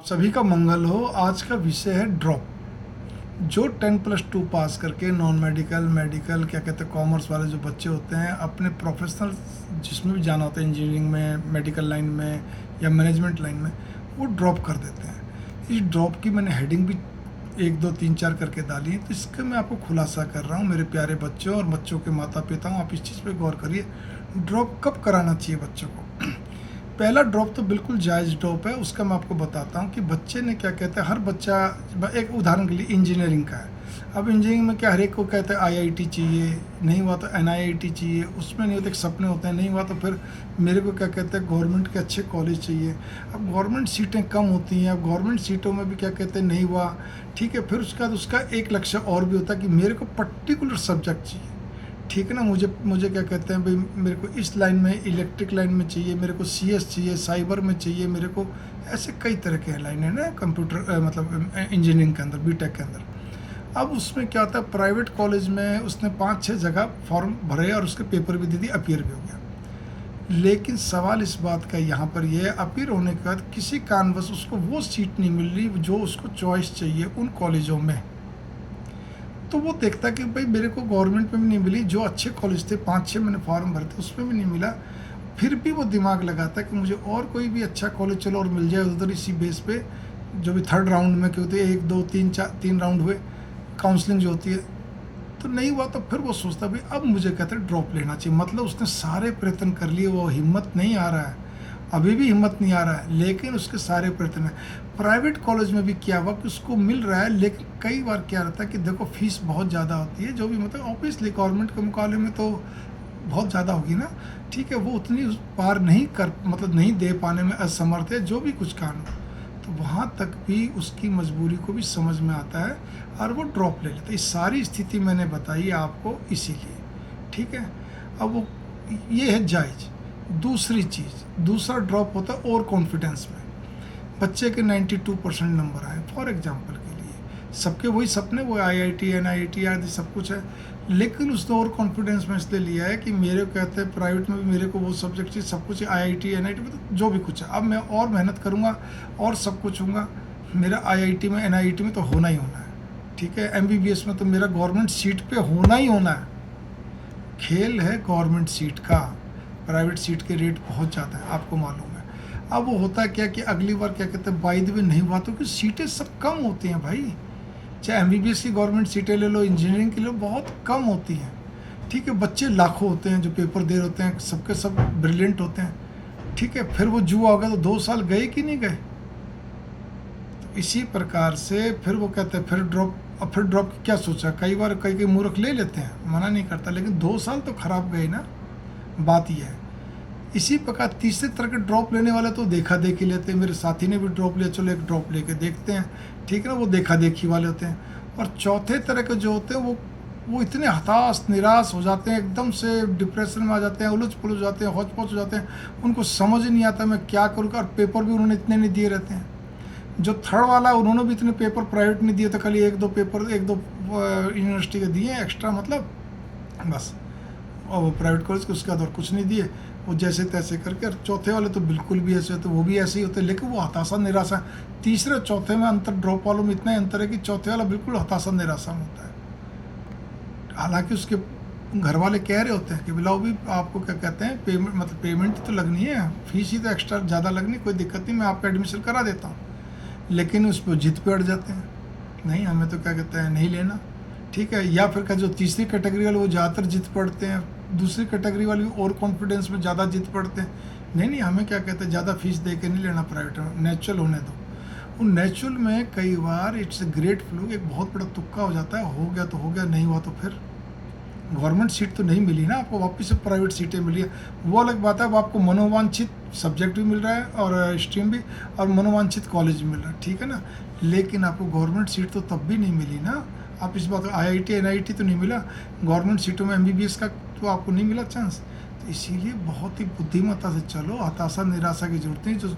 सभी का मंगल हो। आज का विषय है ड्रॉप। जो 10+2 पास करके नॉन मेडिकल मेडिकल क्या कहते हैं कॉमर्स वाले जो बच्चे होते हैं, अपने प्रोफेशनल जिसमें भी जाना होता है, इंजीनियरिंग में, मेडिकल लाइन में या मैनेजमेंट लाइन में, वो ड्रॉप कर देते हैं। इस ड्रॉप की मैंने हेडिंग भी 1 2 3 4 करके डाली है, तो इसका मैं आपको खुलासा कर रहा हूँ। मेरे प्यारे बच्चों और बच्चों के माता पिता हूँ, आप इस चीज़ पर गौर करिए। ड्रॉप कब कराना चाहिए बच्चों को? पहला ड्रॉप तो बिल्कुल जायज़ ड्रॉप है। उसका मैं आपको बताता हूँ कि बच्चे ने क्या कहते हैं, हर बच्चा, एक उदाहरण के लिए इंजीनियरिंग का है। अब इंजीनियरिंग में क्या हर एक को कहते हैं आईआईटी चाहिए, नहीं हुआ तो एनआईआईटी चाहिए, उसमें नहीं होते सपने होते हैं, नहीं हुआ तो फिर मेरे को क्या कहते हैं गवर्नमेंट के अच्छे कॉलेज चाहिए। अब गवर्नमेंट सीटें कम होती हैं, अब गवर्नमेंट सीटों में भी क्या कहते हैं नहीं हुआ, ठीक है, फिर उसके बाद उसका एक लक्ष्य और भी होता है कि मेरे को पर्टिकुलर सब्जेक्ट चाहिए, ठीक है ना। मुझे क्या कहते हैं भाई, मेरे को इस लाइन में, इलेक्ट्रिक लाइन में चाहिए, मेरे को सीएस चाहिए, साइबर में चाहिए, मेरे को ऐसे कई तरह के लाइन है ना कंप्यूटर मतलब इंजीनियरिंग के अंदर, बीटेक के अंदर। अब उसमें क्या होता है, प्राइवेट कॉलेज में उसने 5-6 जगह फॉर्म भरे और उसके पेपर भी दे दिए, अपीयर भी हो गया। लेकिन सवाल इस बात का यहाँ पर यह है, अपीयर होने के बाद किसी कारणवश उसको वो सीट नहीं मिल रही जो उसको चॉइस चाहिए उन कॉलेजों में। तो वो देखता कि भाई मेरे को गवर्नमेंट में भी नहीं मिली, जो अच्छे कॉलेज थे 5-6 मैंने फॉर्म भरे थे उसमें भी नहीं मिला, फिर भी वो दिमाग लगाता कि मुझे और कोई भी अच्छा कॉलेज चलो और मिल जाए उधर, इसी बेस पे जो भी थर्ड राउंड में क्यों होते 1 2 3 राउंड हुए, काउंसलिंग जो होती है, तो नहीं हुआ तो फिर वो सोचता भाई अब मुझे कहते हैं ड्रॉप लेना चाहिए। मतलब उसने सारे प्रयत्न कर लिए, वो हिम्मत नहीं आ रहा है, अभी भी हिम्मत नहीं आ रहा है, लेकिन उसके सारे प्रयत्न हैं। प्राइवेट कॉलेज में भी क्या हुआ कि उसको मिल रहा है, लेकिन कई बार क्या रहता है कि देखो फीस बहुत ज़्यादा होती है, जो भी मतलब ऑब्वियसली गवर्नमेंट के मुकाबले में तो बहुत ज़्यादा होगी ना, ठीक है, वो उतनी पार नहीं कर मतलब नहीं दे पाने में असमर्थ है, जो भी कुछ कारण हो, तो वहाँ तक भी उसकी मजबूरी को भी समझ में आता है और वो ड्रॉप ले लेता है। इस सारी स्थिति मैंने बताई आपको इसीलिए, ठीक है। अब वो ये है जायज़। दूसरी चीज़, दूसरा ड्रॉप होता है ओवर कॉन्फिडेंस में। बच्चे के 92% नंबर आए फॉर एग्जांपल के लिए, सबके वही सपने, वो आईआईटी एनआईटी आदि सब कुछ है, लेकिन उसने ओवर कॉन्फिडेंस में इसलिए लिया है कि मेरे को कहते हैं प्राइवेट में भी मेरे को वो सब्जेक्ट चाहिए, सब कुछ आईआईटी एनआईटी में तो जो भी कुछ है, अब मैं और मेहनत करूँगा और सब कुछ होगा, मेरा आईआईटी में एनआईटी में तो होना ही होना है, ठीक है। एमबीबीएस में तो मेरा गवर्नमेंट सीट पे होना ही होना है। खेल है गवर्नमेंट सीट का, प्राइवेट सीट के रेट बहुत ज़्यादा है, आपको मालूम है। अब वो होता है क्या कि अगली बार क्या कहते हैं बाय द वे नहीं हुआ तो कि सीटें सब कम होती हैं भाई, चाहे एमबीबीएस की गवर्नमेंट सीटें ले लो, इंजीनियरिंग के लिए बहुत कम होती हैं, ठीक है। बच्चे लाखों होते हैं जो पेपर दे रहे होते हैं, सबके सब ब्रिलियंट होते हैं, ठीक है। फिर वो जुआ हो गया तो 2 साल गए कि नहीं गए। तो इसी प्रकार से फिर वो कहते हैं फिर ड्रॉप। अब फिर ड्रॉप की क्या सोचा, कई बार कई मूर्ख ले लेते हैं, मना नहीं करता, लेकिन 2 साल तो खराब गए ना, बात यह है। इसी प्रकार तीसरे तरह के ड्रॉप लेने वाले तो देखा देखी लेते हैं, मेरे साथी ने भी ड्रॉप लिया, चलो एक ड्रॉप लेके देखते हैं, ठीक है ना, वो देखा देखी वाले होते हैं। और चौथे तरह के जो होते हैं वो इतने हताश निराश हो जाते हैं, एकदम से डिप्रेशन में आ जाते हैं, उलझ पुलझ जाते हैं, हौच पौच हो जाते हैं, उनको समझ ही नहीं आता मैं क्या करूँ। और पेपर भी उन्होंने इतने नहीं दिए रहते हैं। जो थर्ड वाला है उन्होंने भी इतने पेपर प्राइवेट नहीं दिए, तो खाली 1-2 पेपर 1-2 यूनिवर्सिटी के दिए एक्स्ट्रा, मतलब बस, और वो प्राइवेट कॉलेज के उसके बाद और कुछ नहीं दिए, वो जैसे तैसे करके। और चौथे वाले तो बिल्कुल भी ऐसे होते, वो भी ऐसे ही होते, लेकिन वो हताशा निराशा। तीसरे चौथे में अंतर, ड्रॉप वालों में इतना ही अंतर है कि चौथे वाला बिल्कुल हताशा निराशा में होता है। हालांकि उसके घर वाले कह रहे होते हैं कि बिलाओ भी आपको क्या कहते हैं पेमेंट, मतलब पेमेंट तो लगनी है, फीस ही तो एक्स्ट्रा ज़्यादा लगनी, कोई दिक्कत नहीं, मैं आपका एडमिशन करा देता हूँ, लेकिन उस पर जिद पे अड़ जाते हैं, नहीं हमें तो क्या कहते हैं नहीं लेना, ठीक है। या फिर क्या जो तीसरी कैटेगरी वाले वो ज़्यादातर जिद पड़ते हैं, दूसरी कैटेगरी वाले और कॉन्फिडेंस में ज़्यादा जिद पड़ते हैं, नहीं हमें क्या कहते हैं ज़्यादा फीस दे के नहीं लेना प्राइवेट में, नेचुरल होने दो। वो नेचुरल में कई बार इट्स ए ग्रेट फ्लू, एक बहुत बड़ा तुक्का हो जाता है, हो गया तो हो गया, नहीं हुआ तो फिर गवर्नमेंट सीट तो नहीं मिली ना आपको, वापस से प्राइवेट सीटें मिली है, वो अलग बात है। अब आपको मनोवांछित सब्जेक्ट भी मिल रहा है और स्ट्रीम भी, और मनोवांछित कॉलेज भी मिल रहा है, ठीक है ना, लेकिन आपको गवर्नमेंट सीट तो तब भी नहीं मिली ना। आप इस बात, आईआईटी एनआईटी तो नहीं मिला, गवर्नमेंट सीटों में एमबीबीएस का तो आपको नहीं मिला चांस। तो इसीलिए बहुत ही बुद्धिमत्ता से चलो, हताशा निराशा की जरूरत नहीं। जो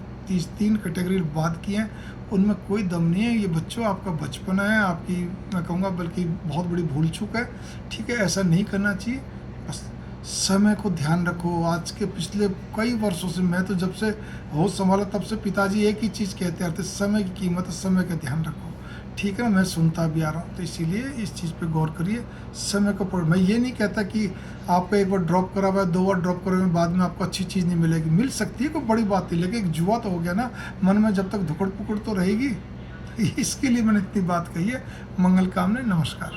3 कैटेगरी बात की हैं उनमें कोई दम नहीं है। ये बच्चों आपका बचपना है, आपकी मैं कहूँगा बल्कि बहुत बड़ी भूल चूक है, ठीक है, ऐसा नहीं करना चाहिए। बस समय को ध्यान रखो। आज के पिछले कई वर्षों से, मैं तो जब से होश संभाला तब से पिताजी एक ही चीज़ कहते रहते, समय की कीमत है, समय का ध्यान रखो। ठीक है ना, मैं सुनता भी आ रहा हूँ, तो इसीलिए इस चीज़ पे गौर करिए। समय को पढ़, मैं ये नहीं कहता कि आपको एक बार ड्रॉप करा हुआ है, 2 बार ड्रॉप करे हुए बाद में आपको अच्छी चीज़ नहीं मिलेगी, मिल सकती है, कोई बड़ी बात नहीं, लेकिन एक जुआ तो हो गया ना, मन में जब तक धुकड़ पुकड़ तो रहेगी। इसके लिए मैंने इतनी बात कही है। मंगल कामना, नमस्कार।